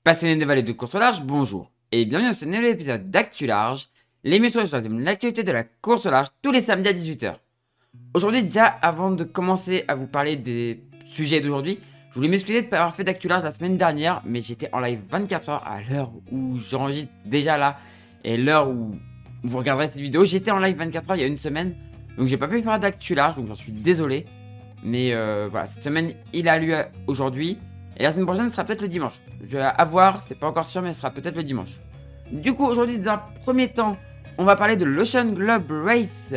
Passionnés de vallée de course au large, bonjour et bienvenue dans ce nouvel épisode d'Actu Large, l'émission qui choisit l'actualité de la course au large tous les samedis à 18 h. Aujourd'hui, déjà, avant de commencer à vous parler des sujets d'aujourd'hui, je voulais m'excuser de ne pas avoir fait d'Actu Large la semaine dernière, mais j'étais en live 24 h à l'heure où j'enregistre déjà là, et l'heure où vous regarderez cette vidéo, j'étais en live 24 h il y a une semaine, donc j'ai pas pu faire d'Actu Large, donc j'en suis désolé, mais voilà, cette semaine, il a lieu aujourd'hui. Et la semaine prochaine, ce sera peut-être le dimanche. Je vais avoir, c'est pas encore sûr, mais ce sera peut-être le dimanche. Du coup, aujourd'hui, dans un premier temps, on va parler de l'Ocean Globe Race,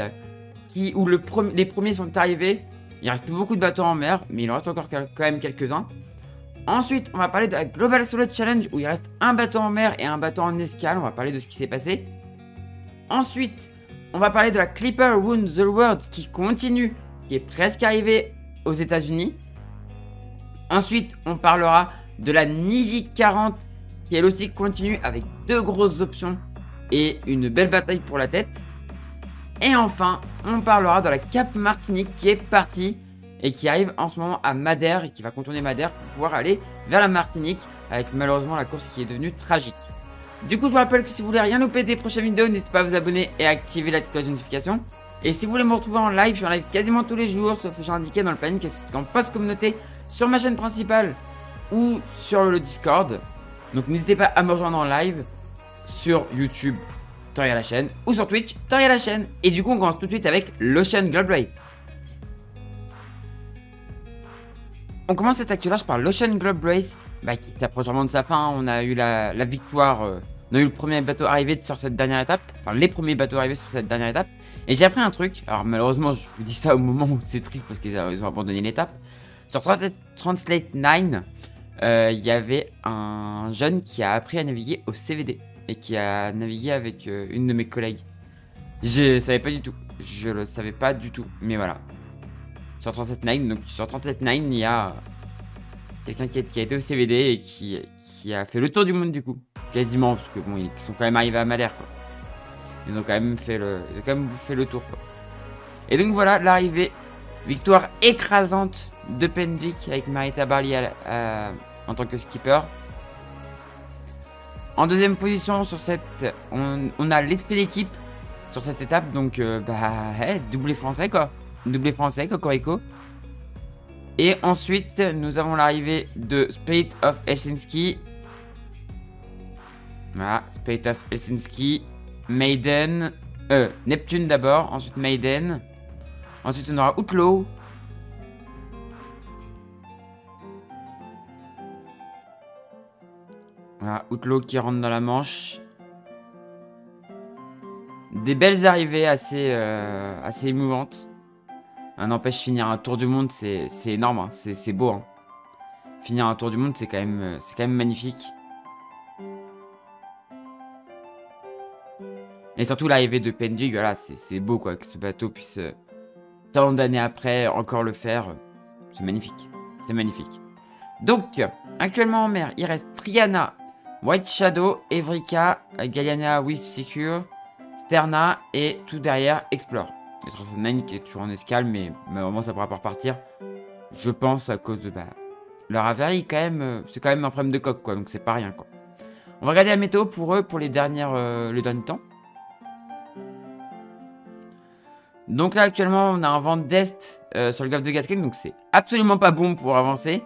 où les premiers sont arrivés. Il reste plus beaucoup de bateaux en mer, mais il en reste encore quand même quelques-uns. Ensuite, on va parler de la Global Solo Challenge, où il reste un bateau en mer et un bateau en escale. On va parler de ce qui s'est passé. Ensuite, on va parler de la Clipper Wound the World, qui continue, qui est presque arrivée aux États-Unis. Ensuite, on parlera de la Niji 40 qui elle aussi continue avec deux grosses options et une belle bataille pour la tête. Et enfin, on parlera de la Cap Martinique qui est partie et qui arrive en ce moment à Madère et qui va contourner Madère pour pouvoir aller vers la Martinique avec malheureusement la course qui est devenue tragique. Du coup, je vous rappelle que si vous voulez rien louper des prochaines vidéos, n'hésitez pas à vous abonner et à activer la petite cloche de notification. Et si vous voulez me retrouver en live, je suis en live quasiment tous les jours, sauf que j'ai indiqué dans le planning qu'en post-communauté sur ma chaîne principale ou sur le Discord. Donc n'hésitez pas à me rejoindre en live sur YouTube, Toria la chaîne, ou sur Twitch, Toria la chaîne. Et du coup, on commence tout de suite avec l'Ocean Globe Race. On commence cette actu large par l'Ocean Globe Race, qui s'approche vraiment de sa fin. On a eu la victoire, on a eu le premier bateau arrivé sur cette dernière étape, enfin les premiers bateaux arrivés sur cette dernière étape. Et j'ai appris un truc, alors malheureusement je vous dis ça au moment où c'est triste parce qu'ils ont abandonné l'étape. Sur Translate 9, il y avait un jeune qui a appris à naviguer au CVD et qui a navigué avec une de mes collègues. Je savais pas du tout, je le savais pas du tout, mais voilà. Sur Translate 9, donc sur Translate 9, il y a quelqu'un qui a été au CVD et qui a fait le tour du monde du coup, quasiment, parce que bon, ils sont quand même arrivés à Madère quoi. Ils ont quand même fait le tour quoi. Et donc voilà l'arrivée. Victoire écrasante de Pendwick avec Marita Barley en tant que skipper. En deuxième position sur cette, on a l'esprit d'équipe sur cette étape, donc doublé français quoi, Cocorico. Et ensuite nous avons l'arrivée de Spirit of Helsinki. Voilà, Spirit of Helsinki, Maiden, Neptune d'abord, ensuite Maiden. Ensuite, on aura Outlaw. Voilà, Outlaw qui rentre dans la Manche. Des belles arrivées assez émouvantes. N'empêche, finir un tour du monde, c'est énorme. Hein. C'est beau. Hein. Finir un tour du monde, c'est quand même magnifique. Et surtout, l'arrivée de Pendwick, voilà, c'est beau quoi, que ce bateau puisse... tant d'années après, encore le faire, c'est magnifique. C'est magnifique. Donc, actuellement en mer, il reste Triana, White Shadow, Evrika, Galliana, With Secure, Sterna et tout derrière, Explore. Et 39 qui est toujours en escale, mais vraiment ça pourra pas repartir. Je pense à cause de leur avarie, quand même, c'est quand même un problème de coque, quoi, donc c'est pas rien, quoi. On va regarder la météo pour eux, pour les derniers temps. Donc là actuellement on a un vent d'est sur le golfe de Gascogne, donc c'est absolument pas bon pour avancer.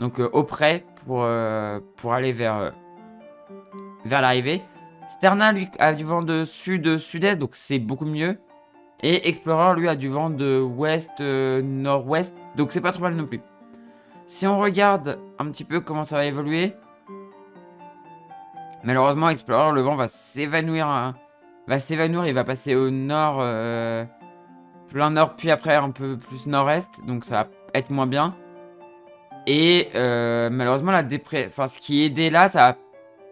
Donc au près pour aller vers l'arrivée. Sterna lui a du vent de sud-sud-est, donc c'est beaucoup mieux. Et Explorer lui a du vent de ouest-nord-ouest, donc c'est pas trop mal non plus. Si on regarde un petit peu comment ça va évoluer, malheureusement Explorer le vent va s'évanouir, hein, il va passer au nord. Plein nord, puis après un peu plus nord-est, donc ça va être moins bien. Et malheureusement, ce qui est aidé là, ça va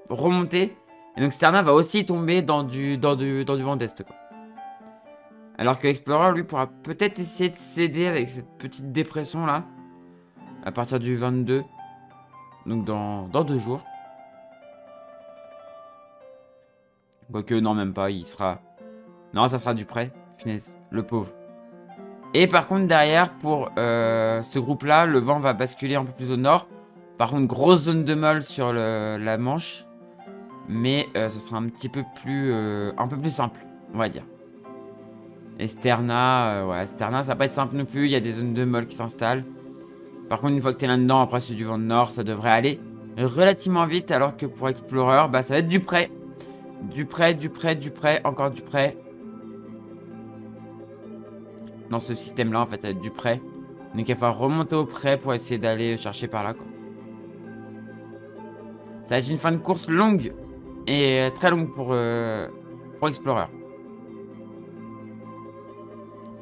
remonter. Et donc Sterna va aussi tomber dans du vent d'est, quoi. Alors que Explorer, lui, pourra peut-être essayer de s'aider avec cette petite dépression là, à partir du 22. Donc dans 2 jours. Quoique, non, même pas, il sera... Non, ça sera du près, finesse, le pauvre. Et par contre derrière pour ce groupe là le vent va basculer un peu plus au nord Par contre, grosse zone de molle sur la manche. Mais ce sera un petit peu plus... un peu plus simple, on va dire. Et Sterna, ouais, Sterna, ça va pas être simple non plus. Il y a des zones de molle qui s'installent. Par contre, une fois que t'es là-dedans, après c'est du vent de nord, ça devrait aller relativement vite. Alors que pour Explorer, bah ça va être du près. Du près, du près, du près, encore du près. Dans ce système-là, en fait, ça va être du près. Donc il va falloir remonter au près pour essayer d'aller chercher par là, quoi. Ça va être une fin de course longue. Et très longue pour Explorer.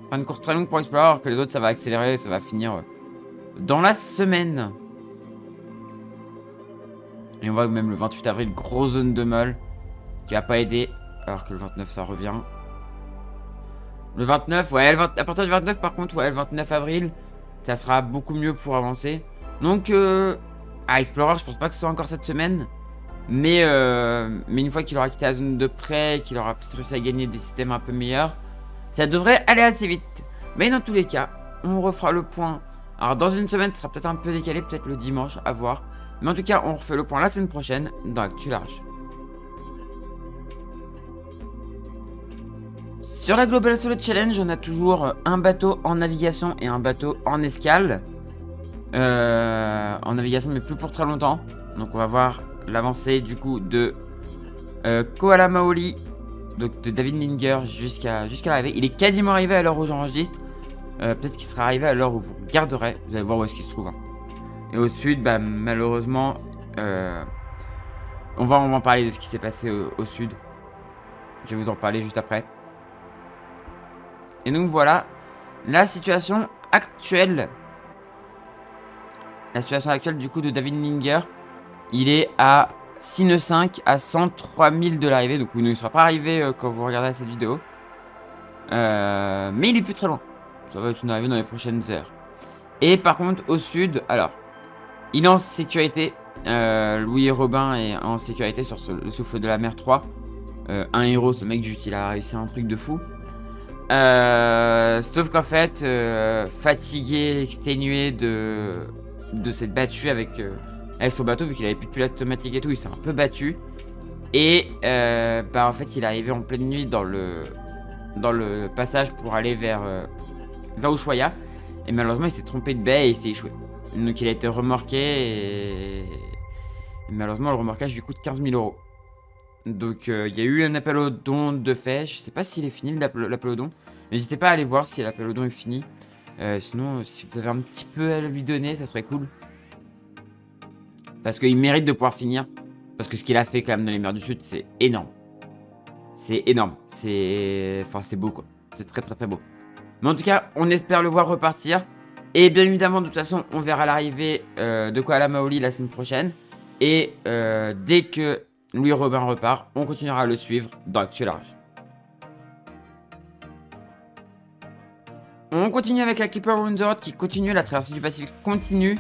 Fin de course très longue pour Explorer, alors que les autres, ça va accélérer, ça va finir dans la semaine. Et on voit même le 28 avril, grosse zone de molle qui va pas aider, alors que le 29, ça revient. Le 29, ouais, à partir du 29, par contre, ouais, le 29 avril, ça sera beaucoup mieux pour avancer. Donc, à Explorer, je pense pas que ce soit encore cette semaine. Mais une fois qu'il aura quitté la zone de près, qu'il aura peut-être réussi à gagner des systèmes un peu meilleurs, ça devrait aller assez vite. Mais dans tous les cas, on refera le point. Alors dans une semaine, ce sera peut-être un peu décalé, peut-être le dimanche, à voir. Mais en tout cas, on refait le point la semaine prochaine dans Actu Large. Sur la Global Solo Challenge, on a toujours un bateau en navigation et un bateau en escale. En navigation, mais plus pour très longtemps. Donc on va voir l'avancée du coup de Koala Maoli, donc de David Linger jusqu'à l'arrivée. Il est quasiment arrivé à l'heure où j'enregistre. Peut-être qu'il sera arrivé à l'heure où vous regarderez. Vous allez voir où est-ce qu'il se trouve. Et au sud, bah, malheureusement, on va en parler de ce qui s'est passé au sud. Je vais vous en parler juste après. Et donc voilà la situation actuelle. La situation actuelle du coup de David Linger. Il est à Sine 5 à 103 000 de l'arrivée. Donc il ne sera pas arrivé quand vous regarderez cette vidéo. Mais il est plus très loin. Ça va être une arrivée dans les prochaines heures. Et par contre au sud, alors, il est en sécurité. Louis Robin est en sécurité sur le souffle de la mer 3. Un héros, ce mec juste il a réussi un truc de fou. Sauf qu'en fait, fatigué, exténué de s'être battu avec son bateau, vu qu'il avait plus de pilote automatique et tout, il s'est un peu battu. Et bah en fait il est arrivé en pleine nuit dans le passage pour aller vers Ushuaia. Et malheureusement il s'est trompé de baie et il s'est échoué. Donc il a été remorqué et malheureusement le remorquage lui coûte 15 000 €. Donc il y a eu un appel au don de fait. Je sais pas s'il est fini l'appel au don. N'hésitez pas à aller voir si l'appel au don est fini. Sinon si vous avez un petit peu à lui donner, ça serait cool. Parce qu'il mérite de pouvoir finir. Parce que ce qu'il a fait quand même dans les mers du Sud, c'est énorme. C'est énorme. Enfin, c'est beau quoi. C'est très très très beau. Mais en tout cas, on espère le voir repartir. Et bien évidemment, de toute façon, on verra l'arrivée de Koala Maoli la semaine prochaine. Et dès que Louis Robin repart, on continuera à le suivre dans Actu Large. On continue avec la Clipper Windsor qui continue, la traversée du Pacifique continue.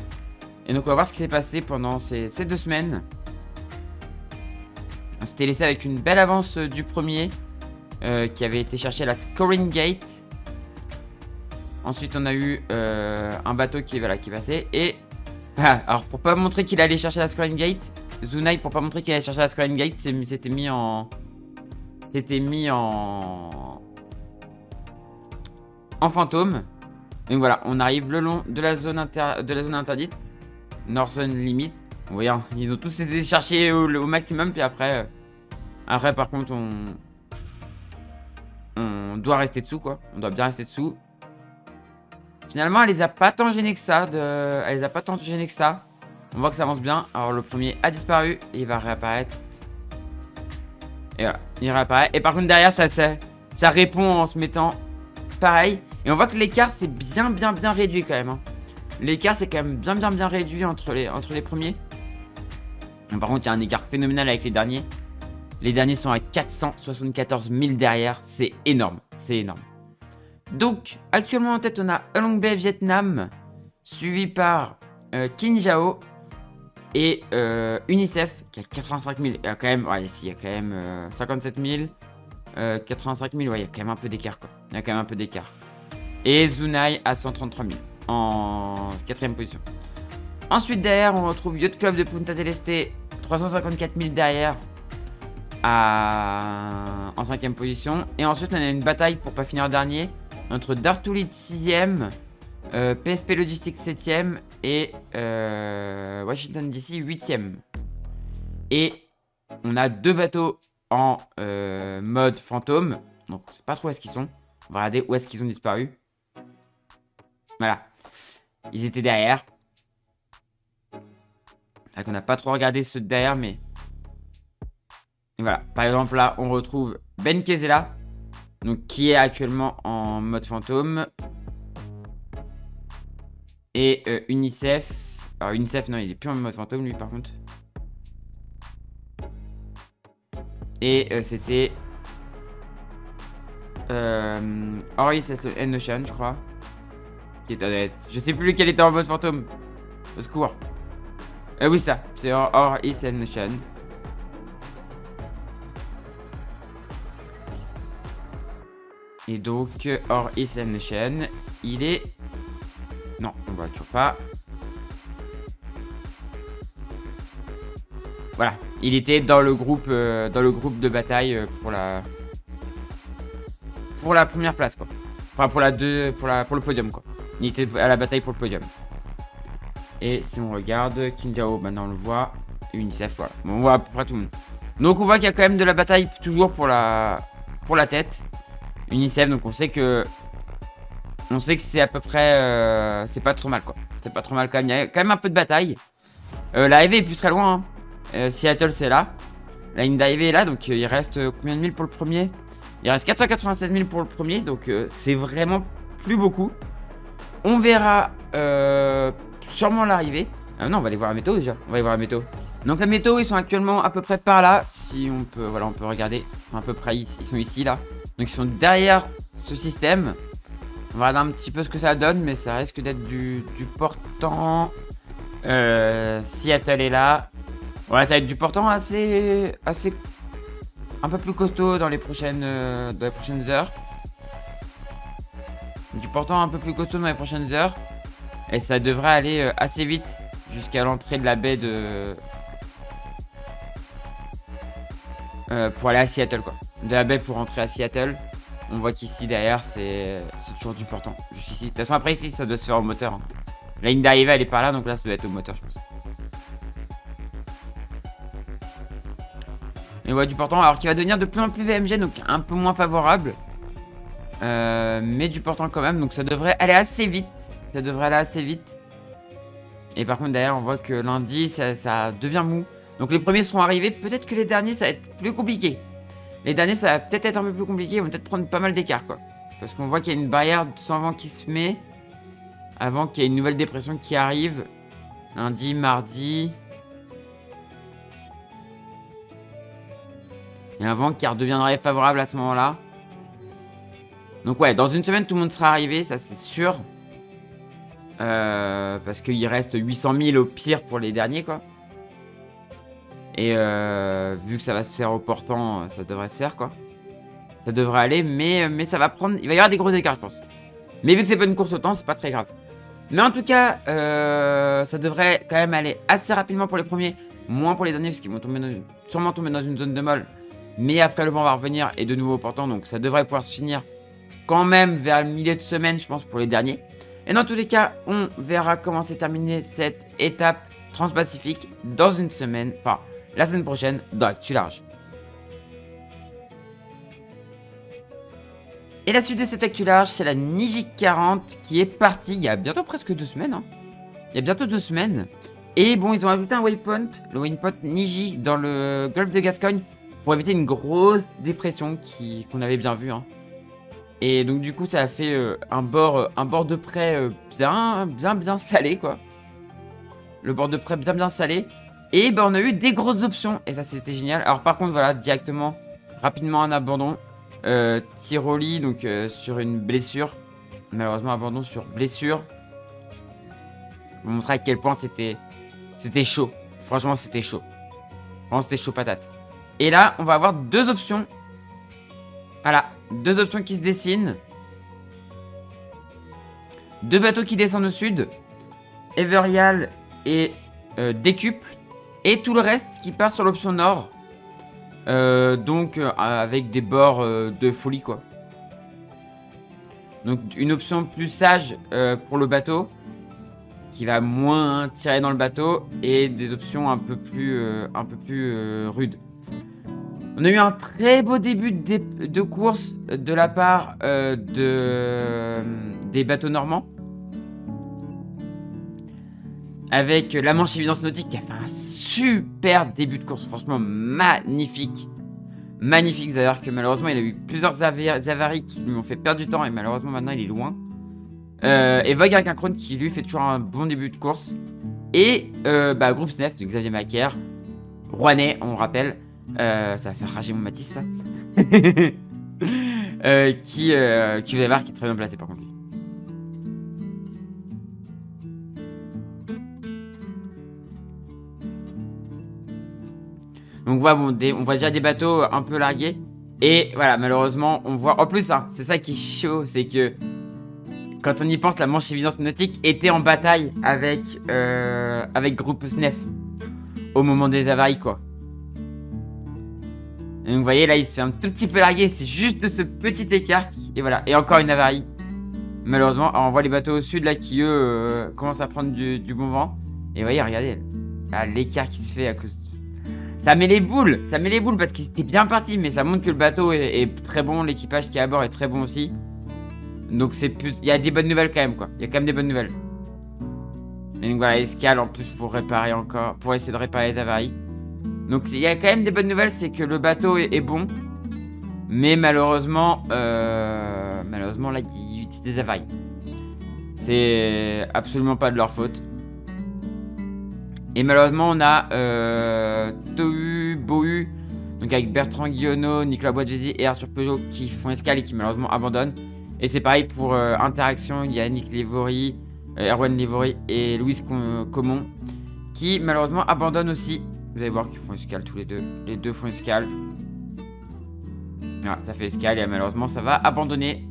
Et donc on va voir ce qui s'est passé pendant ces 2 semaines. On s'était laissé avec une belle avance du premier qui avait été cherché à la Scoring Gate. Ensuite on a eu un bateau qui passait. Et alors pour pas montrer qu'il allait chercher la Scoring Gate, Zunai pour pas montrer qu'il allait chercher la Scoring Gate s'était mis en fantôme. Donc voilà, on arrive le long de la zone interdite, Northern Limit. Vous voyez, hein, ils ont tous été cherchés au maximum. Puis après par contre, on doit rester dessous, quoi. On doit bien rester dessous. Finalement, elle les a pas tant gênés que ça. On voit que ça avance bien. Alors, le premier a disparu et il va réapparaître. Et voilà, il réapparaît. Et par contre, derrière, ça répond en se mettant pareil. Et on voit que l'écart, c'est bien réduit quand même. Hein. L'écart, c'est quand même bien réduit entre les premiers. Par contre, il y a un écart phénoménal avec les derniers. Les derniers sont à 474 000 derrière. C'est énorme. C'est énorme. Donc, actuellement en tête, on a Halong Bay Vietnam, suivi par Qingdao et UNICEF qui a 85 000. Il y a quand même, ouais, il y a quand même 57 000, 85 000. Ouais, il y a quand même un peu d'écart, quoi. Il y a quand même un peu d'écart. Et Zunai à 133 000 en 4ème position. Ensuite, derrière, on retrouve Yacht Club de Punta del Este, 354 000 derrière, en 5ème position. Et ensuite, on a une bataille pour pas finir dernier entre Dartoulit 6ème, PSP Logistics 7ème et Washington DC 8ème. Et on a 2 bateaux en mode fantôme. Donc, on sait pas trop où est-ce qu'ils sont. On va regarder où est-ce qu'ils ont disparu. Voilà. Ils étaient derrière. C'est vrai qu'on n'a pas trop regardé ceux de derrière, mais... Et voilà. Par exemple, là, on retrouve Ben Kezela, donc qui est actuellement en mode fantôme. Et Unicef. Alors, Unicef, non, il est plus en mode fantôme, lui, par contre. Et c'était... Ori and Ocean, je crois. Qui est honnête. Je sais plus lequel était en mode fantôme. Au secours. Oui, ça. C'est Ori and Ocean. Et donc, Ori and Ocean, il est... Non, on voit toujours pas. Voilà. Il était dans le groupe de bataille pour la première place, quoi. Enfin, pour le podium, quoi. Il était à la bataille pour le podium. Et si on regarde, Kinjao, maintenant on le voit. Et Unicef, voilà. Bon, on voit à peu près tout le monde. Donc on voit qu'il y a quand même de la bataille toujours pour la tête. Unicef, donc on sait que c'est à peu près... c'est pas trop mal, quoi. C'est pas trop mal quand même. Il y a quand même un peu de bataille. L'arrivée est plus très loin, hein. Seattle, c'est là. La ligne d'arrivée est là, donc il reste combien de mille pour le premier? Il reste 496 000 pour le premier, donc c'est vraiment plus beaucoup. On verra sûrement l'arrivée. Non, on va aller voir la météo déjà. On va aller voir la météo. Donc la météo, ils sont actuellement à peu près par là. Si on peut, voilà, on peut regarder. Ils sont à peu près ici. Ils sont ici, là. Donc ils sont derrière ce système. On va regarder un petit peu ce que ça donne, mais ça risque d'être du portant. Seattle est là. Ouais, ça va être du portant assez un peu plus costaud dans les prochaines heures. Du portant un peu plus costaud dans les prochaines heures. Et ça devrait aller assez vite jusqu'à l'entrée de la baie de... pour aller à Seattle, quoi. De la baie pour rentrer à Seattle. On voit qu'ici derrière c'est toujours du portant. Jusqu'ici. De toute façon après ici ça doit se faire au moteur, hein. La ligne d'arrivée elle est par là, donc là ça doit être au moteur je pense. Et ouais, du portant, alors qui va devenir de plus en plus VMG, donc un peu moins favorable. Mais du portant quand même, donc ça devrait aller assez vite. Ça devrait aller assez vite. Et par contre derrière on voit que lundi ça devient mou. Donc les premiers seront arrivés, peut-être que les derniers ça va être plus compliqué. Les derniers ça va peut-être être un peu plus compliqué, ils vont peut-être prendre pas mal d'écart, quoi. Parce qu'on voit qu'il y a une barrière sans vent qui se met. Avant qu'il y ait une nouvelle dépression qui arrive. Lundi, mardi. Il y a un vent qui redeviendrait favorable à ce moment-là. Donc ouais, dans une semaine, tout le monde sera arrivé, ça c'est sûr. Parce qu'il reste 800 000 au pire pour les derniers, quoi. Et vu que ça va se faire au portant, ça devrait se faire, quoi. Ça devrait aller, mais ça va prendre... Il va y avoir des gros écarts, je pense. Mais vu que c'est pas une course au temps, c'est pas très grave. Mais en tout cas, ça devrait quand même aller assez rapidement pour les premiers. Moins pour les derniers, parce qu'ils vont sûrement tomber dans une zone de molle. Mais après, le vent va revenir et de nouveau au portant. Donc ça devrait pouvoir se finir quand même vers le milieu de semaine, je pense, pour les derniers. Et dans tous les cas, on verra comment s'est terminée cette étape transpacifique dans une semaine. Enfin, la semaine prochaine, dans Actu Large. Et la suite de cette Actu Large, c'est la Niji 40 qui est partie il y a bientôt presque 2 semaines. Hein. Il y a bientôt 2 semaines. Et bon, ils ont ajouté un waypoint, le waypoint Niji dans le golfe de Gascogne, pour éviter une grosse dépression qu'on avait bien vu. Hein. Et donc du coup, ça a fait un bord de près bien salé, quoi. Le bord de près bien salé. Et bah, on a eu des grosses options. Et ça, c'était génial. Alors par contre, voilà, directement, rapidement un abandon. Tiroli, donc sur une blessure. Malheureusement, abandon sur blessure. Je vous montrer à quel point c'était chaud. Franchement, c'était chaud. Vraiment, c'était chaud patate. Et là, on va avoir 2 options. Voilà, 2 options qui se dessinent. 2 bateaux qui descendent au sud. Everial et décuple. Et tout le reste qui part sur l'option nord. Donc avec des bords de folie quoi. Donc une option plus sage pour le bateau. Qui va moins tirer dans le bateau. Et des options un peu plus rudes. On a eu un très beau début de course de la part des bateaux normands. Avec la Manche Évidence Nautique qui a fait un super début de course. Franchement, magnifique. Magnifique, vous allez voir que malheureusement, il a eu plusieurs avaries qui lui ont fait perdre du temps. Et malheureusement, maintenant, il est loin. Et Vogue avec un Krone qui lui fait toujours un bon début de course. Et Groupe Snef de Xavier Macaire. Rouennais, on rappelle. Ça va faire rager mon Matisse, ça. Qui vous allez voir qui est très bien placé par contre. Donc voilà, bon, on voit déjà des bateaux un peu largués. Et voilà, malheureusement, on voit... En plus, hein, c'est ça qui est chaud, c'est que... Quand on y pense, la Manche Évidence Nautique était en bataille avec Groupe Snef. Au moment des avaries, quoi. Et donc vous voyez, là, il se fait un tout petit peu larguer. C'est juste ce petit écart. Et voilà, et encore une avarie. Malheureusement, alors on voit les bateaux au sud, là, qui, eux, commencent à prendre du bon vent. Et vous voyez, regardez, l'écart qui se fait à cause... Ça met les boules parce qu'ils étaient bien partis, mais ça montre que le bateau est très bon, l'équipage qui est à bord est très bon aussi. Donc c'est plus... Il y a des bonnes nouvelles quand même quoi, il y a quand même des bonnes nouvelles. Et donc voilà, escale en plus pour réparer encore, pour essayer de réparer les avaries. Donc il y a quand même des bonnes nouvelles, c'est que le bateau est bon. Mais malheureusement, là il utilise des avaries. C'est absolument pas de leur faute. Et malheureusement, on a Tohu, Bohu, donc avec Bertrand Guillonneau, Nicolas Boadjezi et Arthur Peugeot qui font escale et qui malheureusement abandonnent. Et c'est pareil pour Interaction, il y a Nick Lévory, Erwan Lévory et Louise Comon qui malheureusement abandonnent aussi. Vous allez voir qu'ils font escale tous les deux. Les deux font escale. Voilà, ça fait escale et malheureusement ça va abandonner.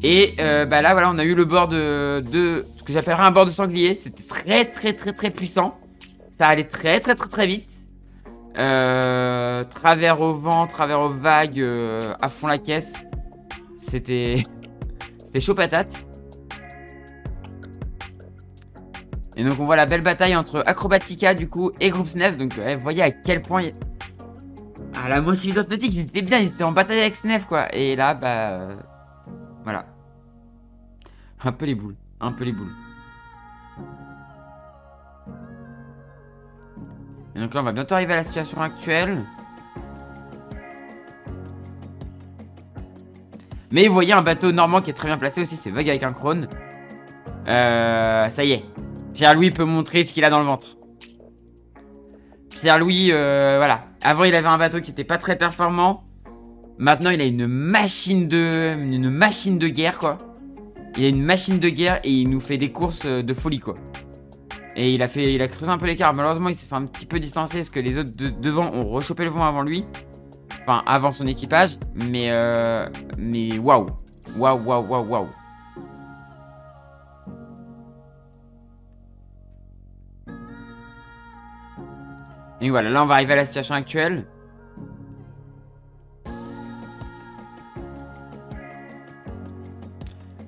Et là voilà, on a eu le bord de ce que j'appellerais un bord de sanglier. C'était très puissant. Ça allait très vite. Travers au vent, travers aux vagues, à fond la caisse. C'était chaud patate. Et donc on voit la belle bataille entre Acrobatica du coup et Groupe Snef. Donc vous voyez à quel point la Manche Évidence Nautique ils étaient bien, ils étaient en bataille avec Snef quoi. Et là voilà. Un peu les boules. Et donc là, on va bientôt arriver à la situation actuelle. Mais vous voyez un bateau normand qui est très bien placé aussi, c'est Vogue avec un Krone. Ça y est. Pierre-Louis peut montrer ce qu'il a dans le ventre. Pierre-Louis, voilà. Avant, il avait un bateau qui n'était pas très performant. Maintenant, il a une machine de guerre, quoi. Il a une machine de guerre et il nous fait des courses de folie quoi. Et il a creusé un peu l'écart. Malheureusement il s'est fait un petit peu distancer parce que les autres devant ont rechopé le vent avant lui. Enfin avant son équipage. Mais waouh. Waouh. Et voilà, là on va arriver à la situation actuelle.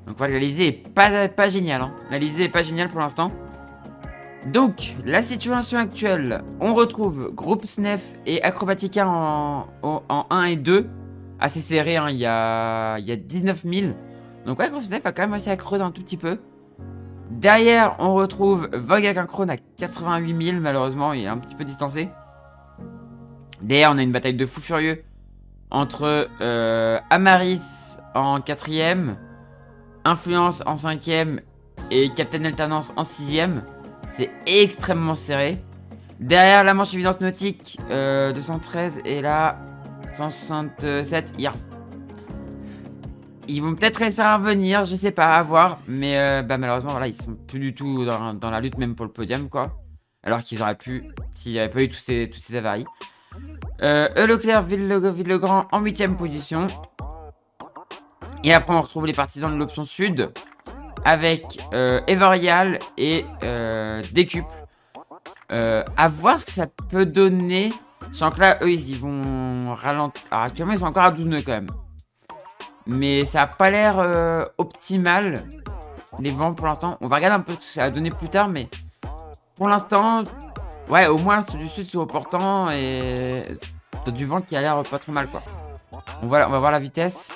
Donc voilà, la lisée est pas géniale. Hein. La lisée est pas géniale pour l'instant. Donc, la situation actuelle, on retrouve Groupe Snef et Acrobatica en 1 et 2. Assez serré, hein, il y a 19 000. Donc ouais, Groupe Snef a quand même réussi à creuser un tout petit peu. Derrière, on retrouve Vogue avec un Krone à 88 000. Malheureusement, il est un petit peu distancé. Derrière, on a une bataille de fous furieux entre Amaris en 4ème. Influence en 5ème et Captain Alternance en 6ème. C'est extrêmement serré. Derrière la Manche Évidence Nautique, 213 et là 167. Ils vont peut-être réussir à revenir, je sais pas, à voir. Mais malheureusement, voilà, ils sont plus du tout dans la lutte, même pour le podium, quoi. Alors qu'ils auraient pu, s'il n'y avait pas eu toutes ces avaries. Leclerc, Ville-le-Grand en 8ème position. Et après, on retrouve les partisans de l'option sud avec Evorial et Décuple À voir ce que ça peut donner. Sachant que là, eux, ils vont ralentir. Alors actuellement, ils sont encore à 12 nœuds quand même. Mais ça a pas l'air optimal. Les vents pour l'instant. On va regarder un peu ce que ça va donner plus tard. Mais pour l'instant, ouais, au moins ceux du sud sont opportun. Et t'as du vent qui a l'air pas trop mal quoi. On va voir la vitesse.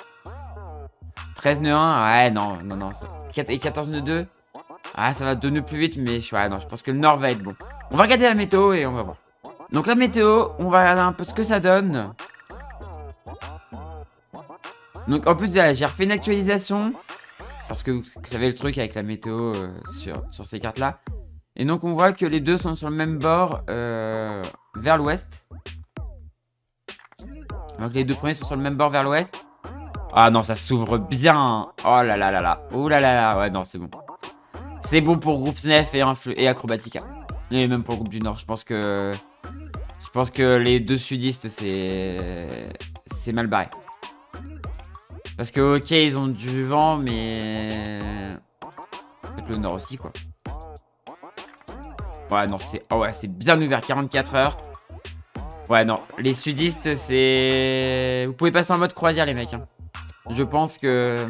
13 nœuds 1. Ouais, non. Et 14 nœuds 2. Ah, ça va 2 nœuds plus vite. Mais ouais, non, je pense que le nord va être bon. On va regarder la météo et on va voir. Donc la météo, on va regarder un peu ce que ça donne. Donc en plus j'ai refait une actualisation. Parce que vous savez le truc avec la météo sur ces cartes là. Et donc on voit que les deux sont sur le même bord vers l'ouest. Donc les deux premiers sont sur le même bord vers l'ouest. Ah non, ça s'ouvre bien. Oh là là là là. Oh là là là. Ouais non, c'est bon. C'est bon pour groupe Snef et Acrobatica. Et même pour le groupe du Nord. Je pense que les deux sudistes c'est mal barré. Parce que ok, ils ont du vent, mais peut-être le nord aussi quoi. Ouais non, c'est bien ouvert, 44 heures. Ouais non, les sudistes c'est... Vous pouvez passer en mode croisière les mecs hein. Je pense que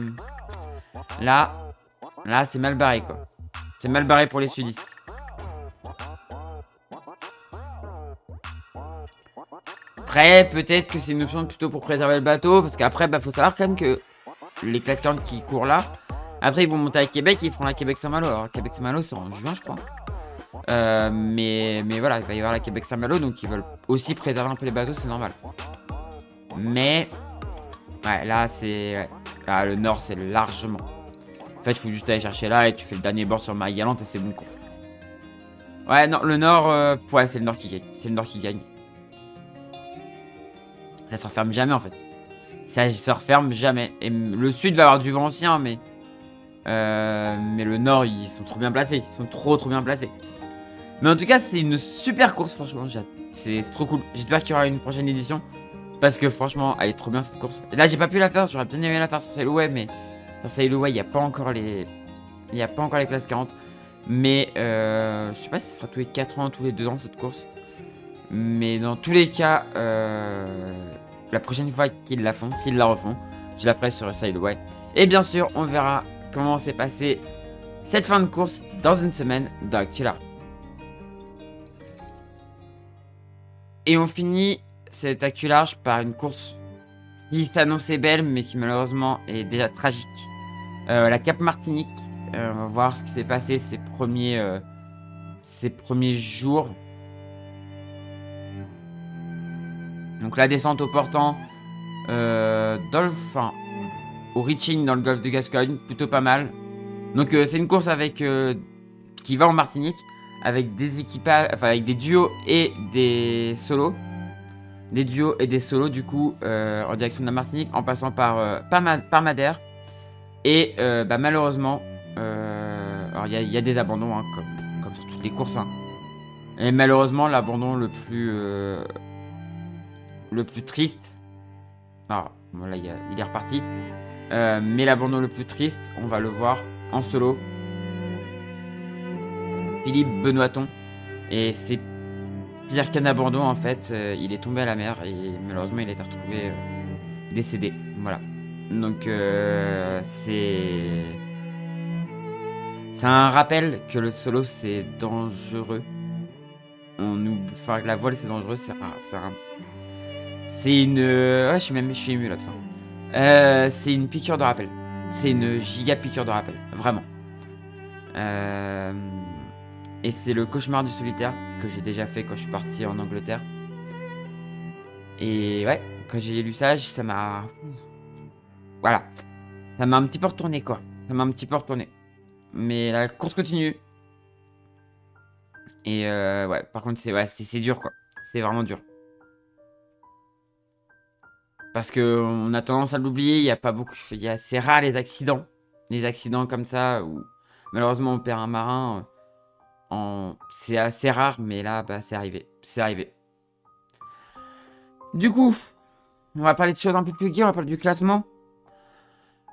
là c'est mal barré quoi. C'est mal barré pour les sudistes. Après, peut-être que c'est une option plutôt pour préserver le bateau. Parce qu'après, bah, faut savoir quand même que les classes 40 qui courent là, après, ils vont monter à Québec et ils feront la Québec-Saint-Malo. Alors, Québec-Saint-Malo, c'est en juin, je crois. Mais voilà, il va y avoir la Québec-Saint-Malo. Donc, ils veulent aussi préserver un peu les bateaux, c'est normal. Mais, ouais, là, c'est... Ouais. Là, le nord, c'est largement. En fait, il faut juste aller chercher là et tu fais le dernier bord sur Marie-Galante et c'est bon, quoi. Ouais, non, le nord, ouais, c'est le nord qui gagne. C'est le nord qui gagne. Ça se referme jamais en fait. Ça se referme jamais. Et le sud va avoir du vent ancien, mais le nord, ils sont trop bien placés. Ils sont trop bien placés. Mais en tout cas, c'est une super course, franchement. C'est trop cool. J'espère qu'il y aura une prochaine édition. Parce que franchement, elle est trop bien cette course. Et là, j'ai pas pu la faire. J'aurais bien aimé la faire sur Sailaway, mais sur Sailaway, il n'y a pas encore les... Il n'y a pas encore les classes 40. Mais je sais pas si ce sera tous les 4 ans, tous les 2 ans cette course. Mais dans tous les cas, la prochaine fois qu'ils la font, s'ils la refont, je la ferai sur Sailaway. Et bien sûr, on verra comment s'est passé cette fin de course dans une semaine dans ActuLarge. Et on finit cette ActuLarge par une course qui s'annonçait belle, mais qui malheureusement est déjà tragique. La Cap Martinique, on va voir ce qui s'est passé ces premiers jours. Donc la descente au portant, au reaching dans le golfe de Gascogne, plutôt pas mal. Donc c'est une course avec qui va en Martinique, avec des équipages, enfin avec des duos et des solos. Des duos et des solos du coup en direction de la Martinique, en passant par Madère. Et bah, malheureusement, alors il y a des abandons hein, comme sur toutes les courses. Hein. Et malheureusement l'abandon le plus triste. Alors, bon, là, il est reparti. Mais l'abandon le plus triste, on va le voir en solo. Philippe Benoîton. Et c'est pire qu'un abandon, en fait. Il est tombé à la mer et malheureusement, il a été retrouvé décédé. Voilà. Donc, c'est un rappel que le solo, c'est dangereux. Enfin, la voile, c'est dangereux. C'est une... Ouais, je suis ému là, putain. C'est une piqûre de rappel. C'est une giga piqûre de rappel. Vraiment. Et c'est le cauchemar du solitaire que j'ai déjà fait quand je suis parti en Angleterre. Et ouais, quand j'ai lu ça, ça m'a... Voilà. Ça m'a un petit peu retourné, quoi. Ça m'a un petit peu retourné. Mais la course continue. Et ouais, par contre, c'est dur, quoi. C'est vraiment dur. Parce que on a tendance à l'oublier, il y a pas beaucoup, c'est rare les accidents comme ça où malheureusement on perd un marin. C'est assez rare, mais là bah c'est arrivé, Du coup, on va parler de choses un peu plus gai, on va parler du classement.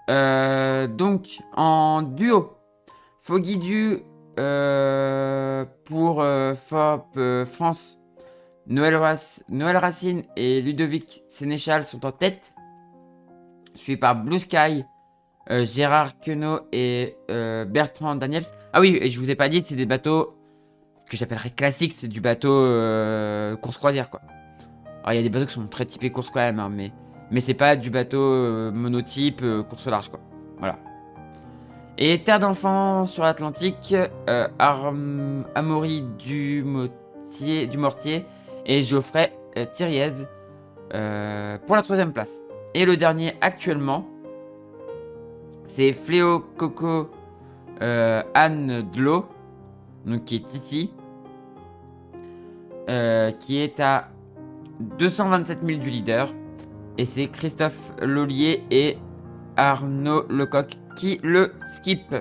Donc en duo, Foggy Du pour France, Noël Racine et Ludovic Sénéchal sont en tête. Suivi par Blue Sky, Gérard Queneau et Bertrand Daniels. Ah oui, et je vous ai pas dit, c'est des bateaux que j'appellerais classiques, c'est du bateau course croisière quoi. Alors il y a des bateaux qui sont très typés course quand même, hein, mais c'est pas du bateau monotype course au large quoi. Voilà. Et Terre d'enfants sur l'Atlantique, Amaury Dumortier et Geoffrey Thiriez pour la 3e place. Et le dernier actuellement, c'est Fléau Coco Anne Dlo, donc qui est Titi, qui est à 227 000 du leader. Et c'est Christophe Lollier et Arnaud Lecoq qui le skip.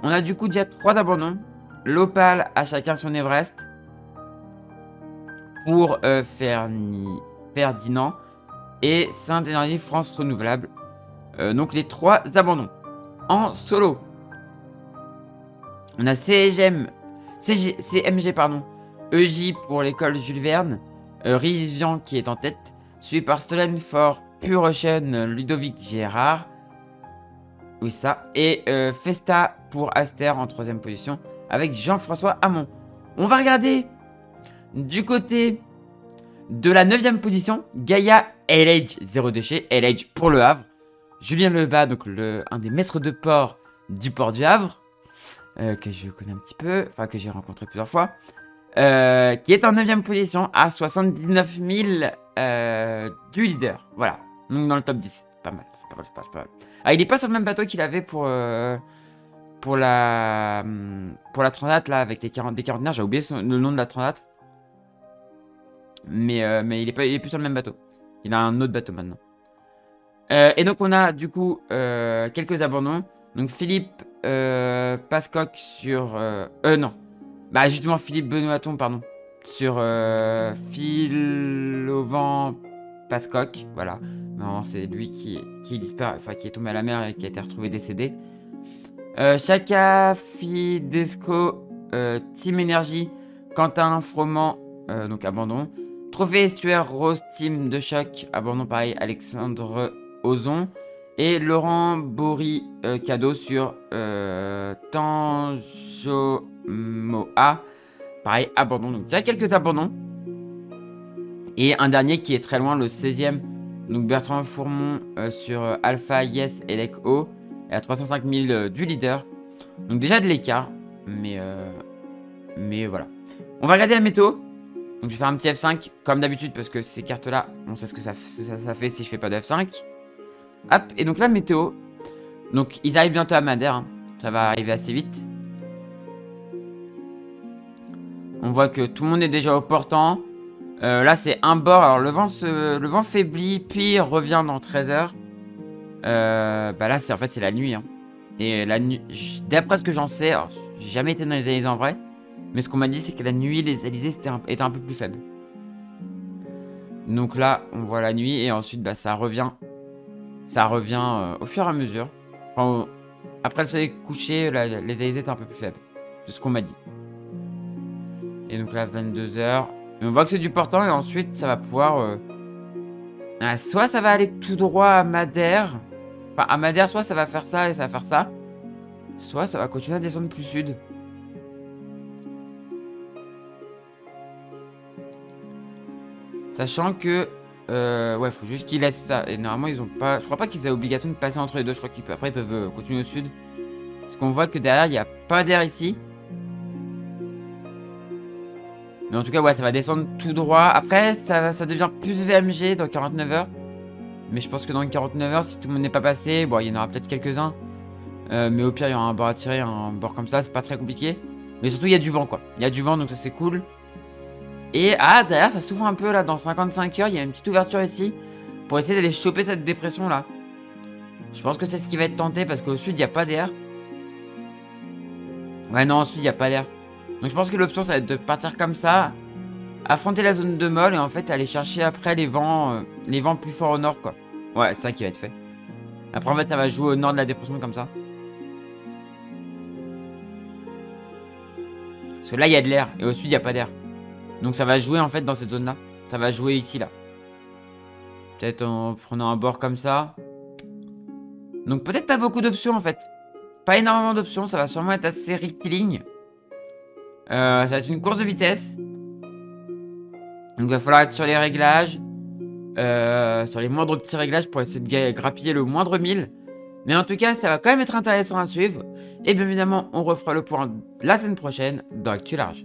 On a du coup déjà 3 abandons. L'Opale a chacun son Everest. Pour Ferdinand et Saint-Énergie France Renouvelable. Donc les 3 abandons. En solo, on a CMG pardon, EJ pour l'école Jules Verne, Rivian qui est en tête, suivi par Stolen for Pure Ocean, Ludovic Gérard, oui ça, et Festa pour Aster en 3e position, avec Jean-François Hamon. On va regarder du côté de la 9e position, Gaïa LH 0 déchet, LH pour le Havre, Julien Lebas, donc un des maîtres de port du port du Havre, que je connais un petit peu, enfin que j'ai rencontré plusieurs fois, qui est en 9e position à 79 000 du leader. Voilà, donc dans le top 10. Pas mal, c'est pas mal. Ah, il est pas sur le même bateau qu'il avait pour la Transat là, avec des quarantenaires, j'ai oublié le nom de la Transat. Mais il est plus sur le même bateau. Il a un autre bateau maintenant. Et donc on a du coup quelques abandons. Donc Philippe Pascoc sur... non. Bah justement Philippe Benoîton, pardon. Sur Philovan Pascoc. Voilà. Non, c'est lui qui est tombé à la mer et qui a été retrouvé décédé. Chaka Fidesco, Team Energy, Quentin Froment, donc abandon. Trophée Estuaire Rose Team de Choc, abandon pareil, Alexandre Ozon. Et Laurent Bory cadeau sur Tanjomoa, pareil, abandon. Donc déjà quelques abandons. Et un dernier qui est très loin, le 16e. Donc Bertrand Fourmont sur Alpha Yes et Lec O. Et à 305 000 du leader. Donc déjà de l'écart. Mais voilà. On va regarder la météo. Donc je vais faire un petit F5 comme d'habitude parce que ces cartes là, on sait ce que ça fait si je fais pas de F5. Hop, et donc la météo. Donc ils arrivent bientôt à Madère. Hein. Ça va arriver assez vite. On voit que tout le monde est déjà au portant. Là c'est un bord. Alors le vent faiblit puis revient dans 13 heures. Bah là en fait c'est la nuit. Hein. Et la nuit, d'après ce que j'en sais, alors j'ai jamais été dans les Alizés en vrai. Mais ce qu'on m'a dit, c'est que la nuit, les alizés étaient un peu plus faibles. Donc là, on voit la nuit et ensuite, bah, ça revient. Ça revient au fur et à mesure. Enfin, après le soleil couché, les alizés étaient un peu plus faibles. C'est ce qu'on m'a dit. Et donc là, 22 h. Et on voit que c'est du portant et ensuite, ça va pouvoir... soit ça va aller tout droit à Madère. Enfin, à Madère, soit ça va faire ça et ça va faire ça. Soit ça va continuer à descendre plus sud. Sachant que, ouais, faut juste qu'ils laissent ça. Et normalement, ils ont pas... Je crois pas qu'ils aient obligation de passer entre les deux. Je crois qu'après, ils peuvent continuer au sud. Parce qu'on voit que derrière, il n'y a pas d'air ici. Mais en tout cas, ouais, ça va descendre tout droit. Après, ça devient plus VMG dans 49 heures. Mais je pense que dans 49 heures, si tout le monde n'est pas passé, bon, il y en aura peut-être quelques-uns. Mais au pire, il y aura un bord à tirer, un bord comme ça. C'est pas très compliqué. Mais surtout, il y a du vent, quoi. Il y a du vent, donc ça, c'est cool. Et derrière ça s'ouvre un peu là, dans 55 heures, il y a une petite ouverture ici pour essayer d'aller choper cette dépression là. Je pense que c'est ce qui va être tenté parce qu'au sud il n'y a pas d'air. Ouais non, au sud il n'y a pas d'air. Donc je pense que l'option ça va être de partir comme ça, affronter la zone de molle et en fait aller chercher après les vents plus forts au nord quoi. Ouais, c'est ça qui va être fait. Après en fait ça va jouer au nord de la dépression comme ça. Parce que là, il y a de l'air. Et au sud, il n'y a pas d'air. Donc ça va jouer en fait dans cette zone-là. Ça va jouer ici, là. Peut-être en prenant un bord comme ça. Donc peut-être pas beaucoup d'options en fait. Pas énormément d'options. Ça va sûrement être assez rectiligne. Ça va être une course de vitesse. Donc il va falloir être sur les réglages. Sur les moindres petits réglages pour essayer de grappiller le moindre 1000. Mais en tout cas, ça va quand même être intéressant à suivre. Et bien évidemment, on refera le point la semaine prochaine dans Actu Large.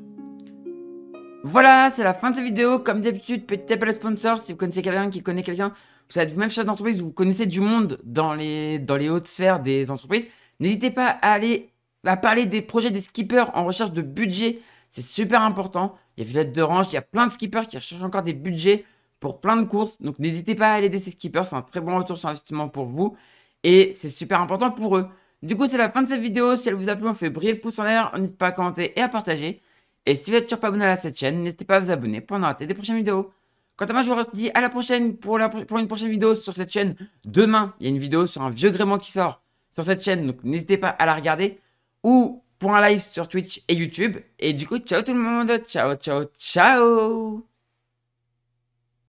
Voilà, c'est la fin de cette vidéo. Comme d'habitude, petit appel au sponsor. Si vous connaissez quelqu'un qui connaît quelqu'un, vous êtes vous-même chef d'entreprise, vous connaissez du monde dans les hautes sphères des entreprises, n'hésitez pas à parler des projets des skippers en recherche de budget. C'est super important. Il y a Villette de Range, il y a plein de skippers qui recherchent encore des budgets pour plein de courses. Donc n'hésitez pas à aller aider ces skippers, c'est un très bon retour sur investissement pour vous. Et c'est super important pour eux. Du coup, c'est la fin de cette vidéo. Si elle vous a plu, on fait briller le pouce en l'air. N'hésitez pas à commenter et à partager. Et si vous n'êtes toujours pas abonné à cette chaîne, n'hésitez pas à vous abonner pour ne rater des prochaines vidéos. Quant à moi, je vous dis à la prochaine pour une prochaine vidéo sur cette chaîne. Demain, il y a une vidéo sur un vieux gréement qui sort sur cette chaîne. Donc n'hésitez pas à la regarder. Ou pour un live sur Twitch et YouTube. Et du coup, ciao tout le monde. Ciao, ciao, ciao.